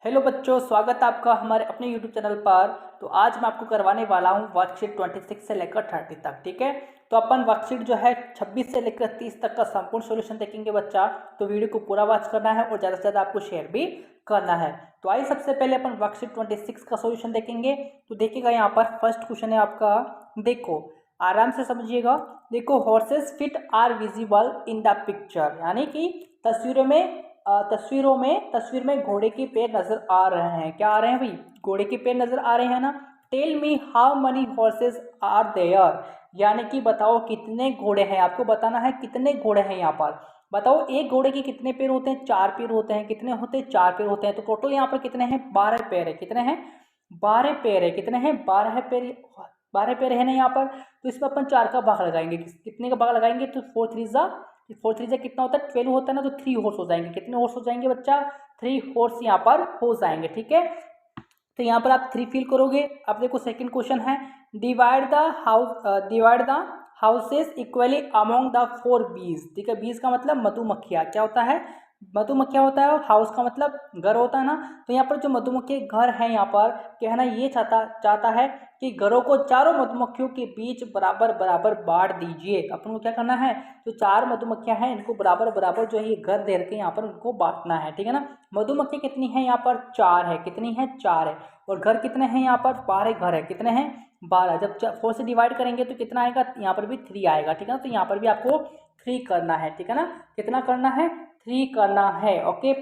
Hello बच्चों, स्वागत है आपका हमारे अपने यूट्यूब चैनल पर। तो आज मैं आपको करवाने वाला हूँ वर्कशीट 26 से लेकर 30 तक। ठीक है, तो अपन वर्कशीट जो है 26 से लेकर 30 तक का संपूर्ण सॉल्यूशन देखेंगे बच्चा। तो वीडियो को पूरा वॉच करना है और ज़्यादा से ज़्यादा आपको शेयर भी करना है। तो आइए सबसे पहले अपन वर्कशीट 26 का सॉल्यूशन देखेंगे। तो देखिएगा यहाँ पर फर्स्ट क्वेश्चन है आपका, देखो आराम से समझिएगा। देखो, horses feet are visible in the picture, यानी कि तस्वीर में घोड़े के पैर नजर आ रहे हैं। क्या आ रहे हैं भाई? घोड़े के पैर नजर आ रहे हैं ना। Tell me how many horses are there, यानी कि बताओ कितने घोड़े हैं। आपको बताना है कितने घोड़े हैं यहाँ पर। बताओ एक घोड़े के कितने पैर होते हैं? 4 पैर होते हैं। कितने होते हैं? 4 पैर होते हैं। तो टोटल यहाँ पर कितने हैं? 12 पैर है। कितने हैं? 12 पैर है। कितने हैं? 12 पैर। 12 पैर है ना यहाँ पर। तो इसमें अपन 4 का भाग लगाएंगे। कितने का भाग लगाएंगे? तो 4 3 जा कितना होता है? 12 होता है ना। तो 3 हॉर्स हो जाएंगे। कितने हॉर्स हो जाएंगे बच्चा? 3 हॉर्स यहाँ पर हो जाएंगे। ठीक है, तो यहाँ पर आप 3 फिल करोगे। अब देखो सेकंड क्वेश्चन है, divide the houses equally among the 4 बीज। ठीक है, बीज का मतलब मधुमक्खियाँ। क्या होता है? मधुमक्खियाँ होता है। और हाउस का मतलब घर होता है ना। तो यहाँ पर जो मधुमक्खी घर है, यहाँ पर कहना ये चाहता है कि घरों को चारों मधुमक्खियों के बीच बराबर बराबर बांट दीजिए। अपन को क्या करना है? जो 4 मधुमक्खियां हैं इनको बराबर बराबर जो है ये घर दे रखे यहाँ पर उनको बांटना है। ठीक है ना। मधुमक्खी कितनी है यहाँ पर? 4 है। कितनी है? 4 है। और घर कितने हैं यहाँ पर? 12 घर है। कितने हैं? 12। जब 4 से डिवाइड करेंगे तो कितना आएगा? यहाँ पर भी 3 आएगा। ठीक है ना। तो यहाँ पर भी आपको 3 करना है। ठीक है ना। कितना करना है? 3 करना है। ओके,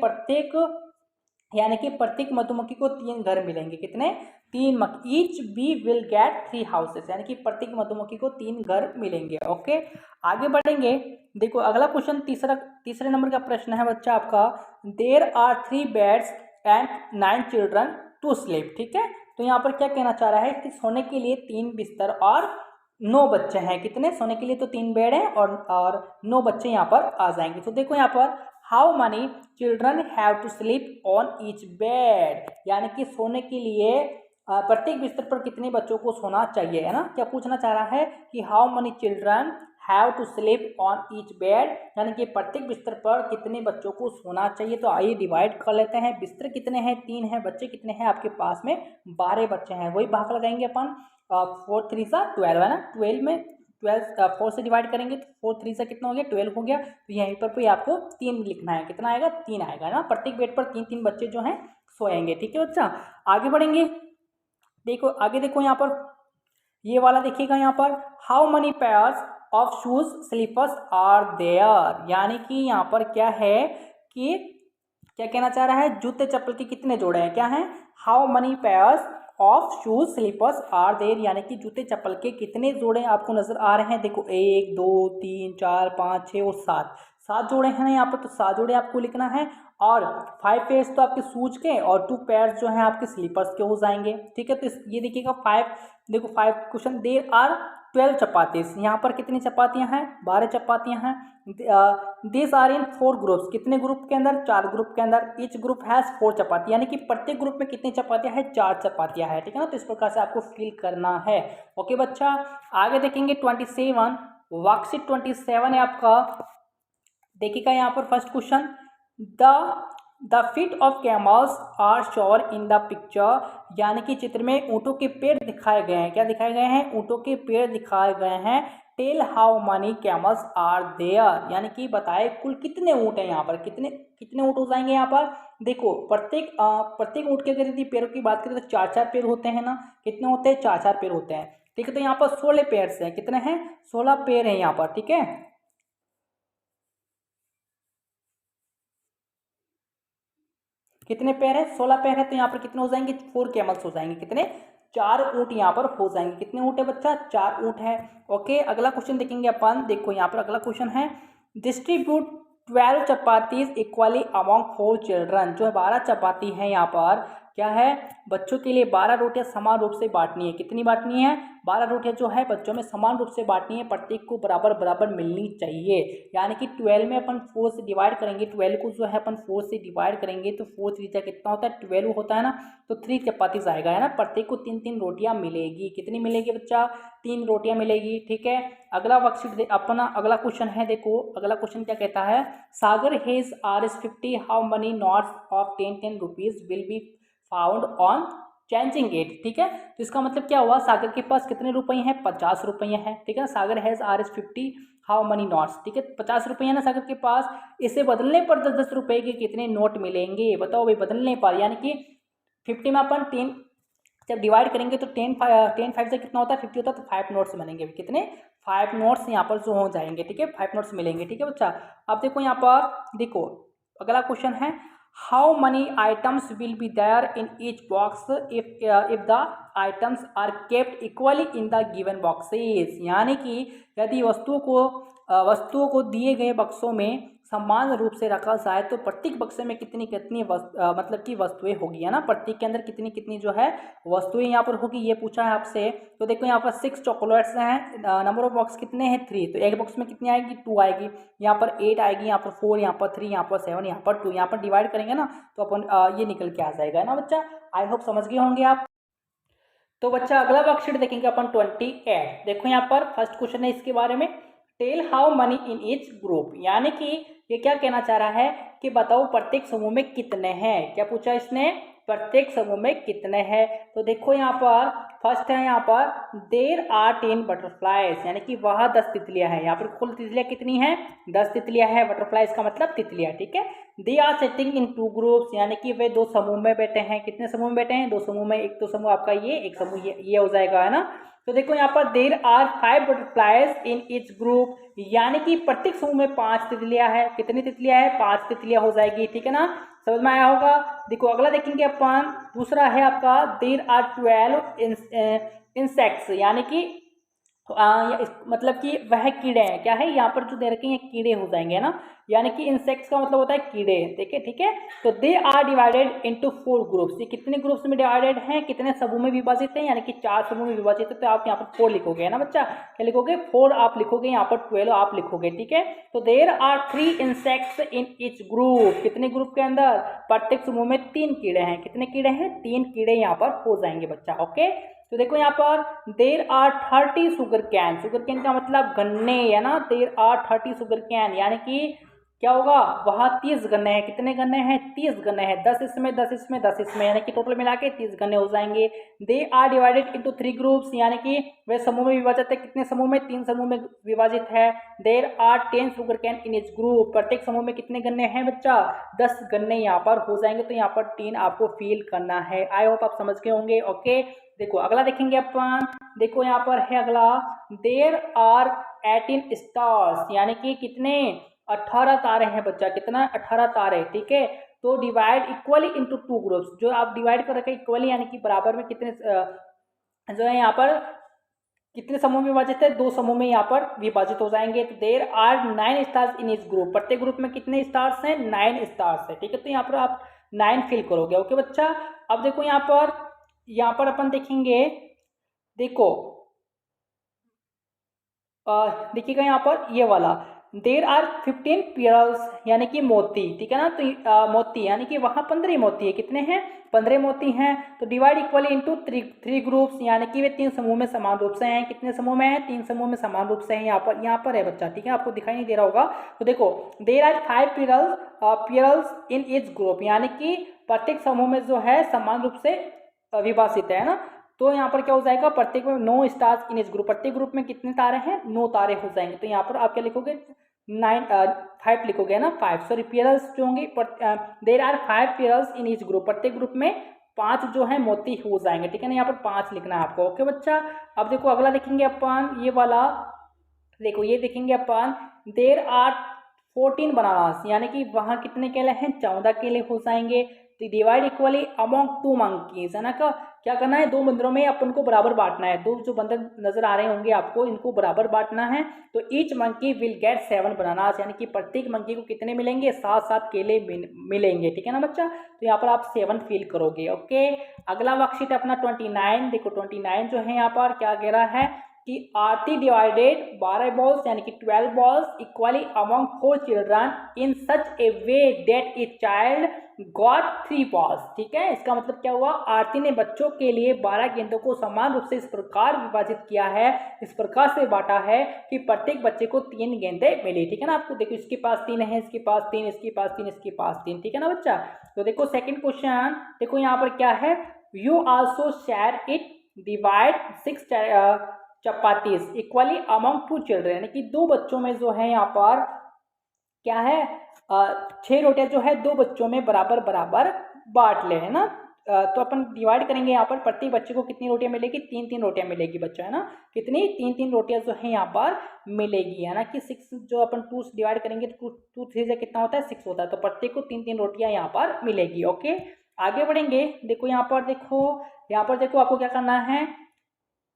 यानी कि प्रत्येक मधुमक्खी को 3 घर मिलेंगे। कितने? 3 each bee will get 3 houses, यानी कि प्रत्येक मधुमक्खी को 3 घर मिलेंगे। ओके, आगे बढ़ेंगे। देखो अगला क्वेश्चन तीसरे नंबर का प्रश्न है बच्चा आपका, there are 3 beds and 9 children to sleep. ठीक है, तो यहाँ पर क्या कहना चाह रहा है कि सोने के लिए 3 बिस्तर और 9 बच्चे हैं। कितने? सोने के लिए तो 3 बेड हैं और 9 बच्चे यहाँ पर आ जाएंगे। तो देखो यहाँ पर how many children have to sleep on each bed, यानी कि सोने के लिए प्रत्येक बिस्तर पर कितने बच्चों को सोना चाहिए, है ना। क्या पूछना चाह रहा है कि how many children have to sleep on each bed, यानी कि प्रत्येक बिस्तर पर कितने बच्चों को सोना चाहिए। तो आइए डिवाइड कर लेते हैं। बिस्तर कितने हैं? 3 हैं। बच्चे कितने हैं आपके पास में? 12 बच्चे हैं। वही भाग लगाएंगे अपन। 4 3 सा 12 है ना। 12 में 12 4 से डिवाइड करेंगे तो 4 3 से कितना हो गया? 12 हो गया। तो यहीं पर कोई आपको 3 लिखना है। कितना आएगा? 3 आएगा ना। प्रत्येक बेड पर 3 3 बच्चे जो हैं सोएंगे। ठीक है बच्चा, आगे बढ़ेंगे। देखो आगे, देखो यहाँ पर ये वाला देखिएगा यहाँ पर, how many pairs of shoes slippers are there, यानी कि यहाँ पर क्या है कि क्या कहना चाह रहा है? जूते चप्पल के कितने जोड़े हैं? क्या हैं? How many pairs of shoes slippers are there, यानी कि जूते चप्पल के कितने जोड़े आपको नजर आ रहे हैं? देखो 1 2 3 4 5 6 और 7, 7 जोड़े हैं ना यहाँ पर। तो 7 जोड़े आपको लिखना है। और 5 पेयर्स तो आपके शूज के और 2 पेयर्स जो हैं आपके स्लीपर्स के हो जाएंगे। ठीक है, तो ये देखिएगा 5, देखो 5 क्वेश्चन, देयर आर 12 चपातीस। यहाँ पर कितनी चपातियाँ हैं? 12 चपातियाँ हैं। दिस आर इन 4 ग्रुप्स, कितने ग्रुप के अंदर? 4 ग्रुप के अंदर। ईच ग्रुप हैज 4 चपाती, यानी कि प्रत्येक ग्रुप में कितनी चपातियाँ हैं? 4 चपातियाँ हैं। ठीक है ना। तो इस प्रकार से आपको फिल करना है। ओके बच्चा, आगे देखेंगे 27, वर्कशीट 27 है आपका। देखिएगा यहाँ पर first question, the feet of camels are shown in the picture, यानी कि चित्र में ऊँटों के पैर दिखाए गए हैं। क्या दिखाए गए हैं? ऊँटों के पैर दिखाए गए हैं। Tell how many camels are there, यानी कि बताए कुल कितने ऊँट हैं यहाँ पर। कितने कितने ऊँट हो जाएंगे यहाँ पर? देखो प्रत्येक ऊँट के अगर यदि पैरों की बात करें तो 4 4 पैर होते हैं ना। कितने होते हैं? 4 4 पैर होते हैं। ठीक है, तो यहाँ पर 16 पैर हैं। कितने हैं? 16 पैर हैं यहाँ पर। ठीक है, कितने पैर है? 16 पैर है। तो यहाँ पर कितने हो जाएंगे? 4 कैमल्स हो जाएंगे। कितने? 4 ऊँट यहाँ पर हो जाएंगे। कितने ऊँट है बच्चा? 4 ऊँट है। ओके, अगला क्वेश्चन देखेंगे अपन। देखो यहाँ पर अगला क्वेश्चन है, distribute 12 chapatis equally among 4 children, जो 12 चपाती है यहाँ पर क्या है, बच्चों के लिए 12 रोटियां समान रूप से बांटनी है। कितनी बांटनी है? 12 रोटियां जो है बच्चों में समान रूप से बांटनी है, प्रत्येक को बराबर बराबर मिलनी चाहिए। यानी कि 12 में अपन 4 से डिवाइड करेंगे, 12 को जो है अपन 4 से डिवाइड करेंगे तो 4 3 कितना होता है, 12 होता है ना, तो 3 चपातीस आएगा, है ना। प्रत्येक को 3 रोटियां मिलेगी। कितनी मिलेगी बच्चा? 3 रोटियां मिलेगी, ठीक है। अगला वर्कशीट अपना अगला क्वेश्चन है, देखो अगला क्वेश्चन क्या कहता है, Sagar has Rs50, how many notes of 10 rupees will be found on changing it, ठीक है। तो इसका मतलब क्या हुआ, सागर के पास कितने रुपये हैं, 50 रुपये हैं, ठीक है। Sagar has Rs50, how many notes, ठीक है, 50 रुपये है ना सागर के पास। इसे बदलने पर 10 रुपये के कितने नोट मिलेंगे, बताओ भाई, बदलने पर। यानी कि 50 में अपन 10 जब डिवाइड करेंगे तो 10 5 से कितना होता है, 50 होता है, तो 5 नोट्स बनेंगे। कितने? 5 नोट्स यहाँ पर जो हो जाएंगे, ठीक है, 5 नोट्स मिलेंगे, ठीक है बच्चा। अब देखो यहाँ पर, देखो अगला क्वेश्चन है, how many items will be there in each box if the items are kept equally in the given boxes. यानी कि यदि वस्तुओं को दिए गए बक्सों में समान रूप से रखा जाए तो प्रत्येक बक्से में कितनी कितनी मतलब कि वस्तुएं होगी, है ना। प्रत्येक के अंदर कितनी कितनी जो है वस्तुएं यहाँ पर होगी, ये पूछा है आपसे। तो देखो यहाँ पर 6 चॉकलेट्स हैं, नंबर ऑफ बॉक्स कितने हैं, 3, तो एक बॉक्स में कितनी आएगी, 2 आएगी। यहाँ पर 8 आएगी, यहाँ पर 4, यहाँ पर 3, यहाँ पर 7, यहाँ पर 2, यहाँ पर डिवाइड करेंगे ना तो अपन ये निकल के आ जाएगा, है ना बच्चा। आई होप समझ गए होंगे आप। तो बच्चा अगला वर्कशीट देखेंगे अपन 28। देखो यहाँ पर फर्स्ट क्वेश्चन है इसके बारे में, tell how many in each group. यानी कि ये क्या कहना चाह रहा है कि बताओ प्रत्येक समूह में कितने हैं। क्या पूछा इसने, प्रत्येक समूह में कितने हैं। तो देखो यहाँ पर फर्स्ट है, यहाँ पर देर आर 10 बटरफ्लाइज, यानी कि वह 10 तितलियां हैं। यहाँ पर कुल तितलियां कितनी हैं, 10 तितलियां हैं। बटरफ्लाइज का मतलब तितलियां, ठीक है। They are sitting in 2 groups, यानी कि वे 2 समूह में बैठे हैं। कितने समूह में बैठे हैं, 2 समूह में। एक तो समूह आपका ये, एक समूह ये हो जाएगा, है ना। तो देखो यहाँ पर there are 5 butterflies in each group, यानी कि प्रत्येक समूह में 5 तितलियां हैं। कितनी तितलियां हैं, 5 तितलियां हो जाएगी, ठीक है ना, समझ में आया होगा। देखो अगला देखेंगे अपन, दूसरा है आपका देर आर 12 इंसेक्ट्स, यानी कि मतलब कि वह कीड़े हैं। क्या है यहाँ पर जो दे रखे हैं, कीड़े हो जाएंगे, है ना। यानी कि इंसेक्ट्स का मतलब होता है कीड़े, देखिए, ठीक है। तो they are divided into 4 groups, ये कितने ग्रुप्स में डिवाइडेड हैं, कितने समूह में विभाजित हैं, यानी कि 4 समूह में विभाजित है। तो आप यहाँ पर 4 लिखोगे, है ना बच्चा। क्या लिखोगे, 4 आप लिखोगे, यहाँ पर 12 आप लिखोगे, ठीक है। तो there are 3 insects in each group, कितने ग्रुप के अंदर, प्रत्येक समूह में 3 कीड़े हैं। कितने कीड़े हैं, 3 कीड़े यहाँ पर हो जाएंगे बच्चा, ओके। तो देखो यहाँ पर there are 30 sugar cane, sugar cane का मतलब गन्ने, है ना। देर आर 30 शुगर कैन, यानी कि क्या होगा, वहाँ 30 गन्ने हैं। कितने गन्ने हैं, 30 गन्ने हैं। 10 इसमें, 10 इसमें, 10 इसमें, यानी कि टोटल मिला के 30 गन्ने हो जाएंगे। They are divided into 3 groups, यानी कि वे समूह में विभाजित है। कितने समूह में, 3 समूह में विभाजित है। There are 10 sugar cane in each group, प्रत्येक समूह में कितने गन्ने हैं बच्चा, 10 गन्ने यहाँ पर हो जाएंगे। तो यहाँ पर 3 आपको फील करना है। आई होप आप समझ गए होंगे, ओके। देखो अगला देखेंगे अपन, देखो यहाँ पर है अगला, देर आर 18 स्टार्स, यानी कि कितने, 18 तारे हैं बच्चा। कितना, 18 तारे, ठीक है। तो डिवाइड इक्वली इनटू 2 ग्रुप्स, जो आप डिवाइड कर रखे इक्वली, यानी कि बराबर में कितने जो है यहाँ पर कितने समूह में विभाजित है, 2 समूह में यहाँ पर विभाजित हो जाएंगे। तो देर आर 9 स्टार्स इन इस ग्रुप, प्रत्येक ग्रुप में कितने स्टार्स हैं, 9 स्टार्स है, ठीक है। तो यहाँ पर आप 9 फिल करोगे, ओके बच्चा। अब देखो यहाँ पर अपन देखेंगे, देखो देखिएगा यहाँ पर ये वाला, देर आर 15 पियर्स, यानी कि मोती, ठीक है ना। तो मोती यानी कि वहाँ 15 मोती है। कितने हैं, 15 मोती हैं। तो डिवाइड इक्वली इनटू 3 ग्रुप्स, यानी कि वे 3 समूह में समान रूप से हैं। कितने समूह में हैं, 3 समूह में समान रूप से हैं। यहाँ पर है बच्चा, ठीक है, आपको दिखाई नहीं दे रहा होगा। तो देखो there are 5 pears in each group, यानी कि प्रत्येक समूह में जो है समान रूप से विभाजित है ना। तो यहाँ पर क्या हो जाएगा, प्रत्येक में 9 स्टार्स इन इस ग्रुप, प्रत्येक ग्रुप में कितने तारे हैं, 9 तारे हो जाएंगे। तो यहाँ पर आप क्या लिखोगे, 5 लिखोगे ना, 5 सॉरी पियर्स जो होंगे, there are 5 pears in each group, प्रत्येक ग्रुप में 5 जो है मोती हो जाएंगे, ठीक है ना। यहाँ पर 5 लिखना है आपको, ओके बच्चा। अब देखो अगला देखेंगे अपन, ये वाला देखो, ये देखेंगे अपन, देर आर 14 बनानास, यानी कि वहाँ कितने केले हैं, 14 केले हो जाएंगे। डिवाइड इक्वली अमॉन्ग 2 मंकीज, है ना। क्या करना है, 2 बंदरों में अपन को बराबर बांटना है। 2 जो बंदर नजर आ रहे होंगे आपको, इनको बराबर बांटना है। तो each monkey will get 7 bananas, यानी कि प्रत्येक मंकी को कितने मिलेंगे, 7 केले मिलेंगे, ठीक है ना बच्चा। तो यहाँ पर आप 7 फील करोगे। ओके, अगला वर्कशीट अपना 29। देखो 29 जो है यहाँ पर क्या कह रहा है कि आरती डिवाइडेड 12 बॉल्स यानी कि 12 balls equally among 4 children in such A way that a child got 3 balls, ठीक है। इसका मतलब क्या हुआ, आरती ने बच्चों के लिए 12 गेंदों को समान रूप से इस प्रकार विभाजित किया है, इस प्रकार से बांटा है कि प्रत्येक बच्चे को 3 गेंदें मिली, ठीक है ना। आपको देखो इसके पास 3 है, इसके पास 3, इसके पास 3, इसके पास 3, ठीक है ना बच्चा। तो देखो सेकंड क्वेश्चन, देखो यहाँ पर क्या है, you also share it divide 6 chapatis equally among 2 children, यानी कि 2 बच्चों में जो है यहाँ पर क्या है, 6 रोटियां जो है 2 बच्चों में बराबर बराबर बांट ले, है ना। तो अपन डिवाइड करेंगे यहाँ पर, प्रत्येक बच्चे को कितनी रोटियां मिलेगी, 3-3 रोटियां मिलेगी बच्चा, है ना। कितनी, 3-3 रोटियां जो है यहाँ पर मिलेगी, है ना। कि 6 जो अपन 2 डिवाइड करेंगे तो 2 3 से कितना होता है, 6 होता है। तो प्रत्येक को 3-3 रोटियां यहाँ पर मिलेगी। ओके, आगे बढ़ेंगे। देखो यहाँ पर देखो आपको क्या करना है,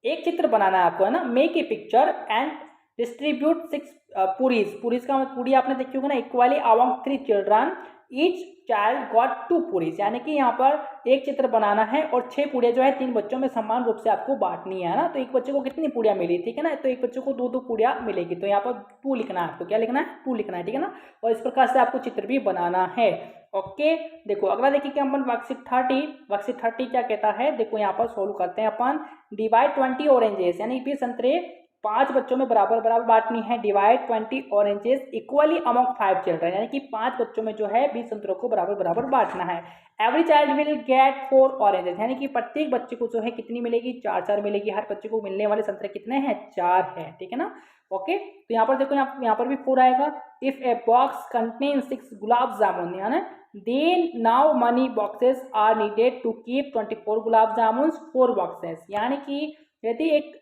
एक चित्र बनाना है आपको, है ना। Make a picture and distribute 6 puris का मतलब पूरी आपने देखी होगी ना, equally among 3 children each child got 2 puris, यानी कि यहाँ पर एक चित्र बनाना है और 6 पूड़ियाँ जो है 3 बच्चों में समान रूप से आपको बांटनी है ना। तो एक बच्चे को कितनी पूड़ियाँ मिली, ठीक है ना। तो एक बच्चे को 2-2 पूड़ियाँ मिलेगी। तो यहाँ पर 2 लिखना है आपको, क्या लिखना है, 2 लिखना है, ठीक है ना। और इस प्रकार से आपको चित्र भी बनाना है। ओके, देखो अगला देखिए कि अपन वर्कशीट 30 क्या कहता है, देखो यहाँ पर सोल्व करते हैं अपन। डिवाइड 20 ऑरेंजेस, यानी 20 संतरे 5 बच्चों में बराबर बराबर बांटनी है। Divide 20 oranges equally among 5 children, यानी कि 5 बच्चों में जो है 20 संतरों को बराबर बराबर बांटना है। Every child will get 4 oranges, यानी कि प्रत्येक बच्चे को जो है कितनी मिलेगी, 4 मिलेगी। हर बच्चे को मिलने वाले संतरे कितने हैं, 4 है, ठीक है ना। ओके, तो यहाँ पर देखो, यहाँ पर भी 4 आएगा। If a box contain 6 gulab jamun, यानी then now many boxes are needed to keep 24 gulab jamun 4 boxes, यानी कि यदि एक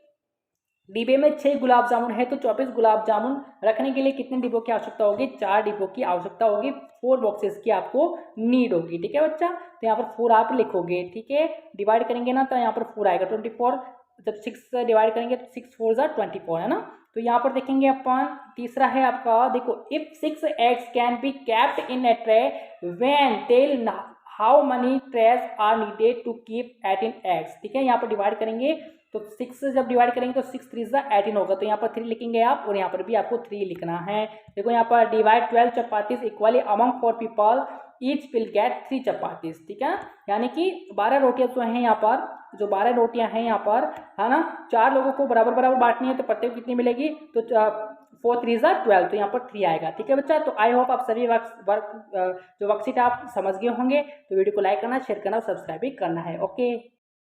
डिब्बे में 6 गुलाब जामुन है तो 24 गुलाब जामुन रखने के लिए कितने डिब्बों की आवश्यकता होगी, 4 डिब्बों की आवश्यकता होगी। 4 बॉक्सेस की आपको नीड होगी, ठीक है बच्चा। तो यहाँ पर 4 आप लिखोगे, ठीक है। डिवाइड करेंगे ना तो यहाँ पर 4 आएगा। 24 जब 6 से डिवाइड करेंगे तो 6 4 ज़ा 24, है ना। तो यहाँ पर देखेंगे अपन, तीसरा है आपका, देखो if 6 eggs can be kept in a tray when tell how many trays are needed to keep 18 eggs, ठीक है। यहाँ पर डिवाइड करेंगे तो 6 से जब डिवाइड करेंगे तो 6 3 ज़ा 18 होगा। तो यहाँ पर 3 लिखेंगे आप, और यहाँ पर भी आपको 3 लिखना है। देखो यहाँ पर divide 12 chapatis equally among 4 people each will get 3 chapatis, ठीक है। यानी कि 12 रोटियां जो हैं यहाँ पर, जो 12 रोटियां हैं यहाँ पर, है ना, 4 लोगों को बराबर बराबर बांटनी है। तो प्रत्येक कितनी मिलेगी, तो 4 3 ज़ा 12, तो यहाँ पर 3 आएगा, ठीक है बच्चा। तो आई होप आप सभी जो वर्कशीट आप समझ गए होंगे। तो वीडियो को लाइक करना, शेयर करना और सब्सक्राइब भी करना है। ओके।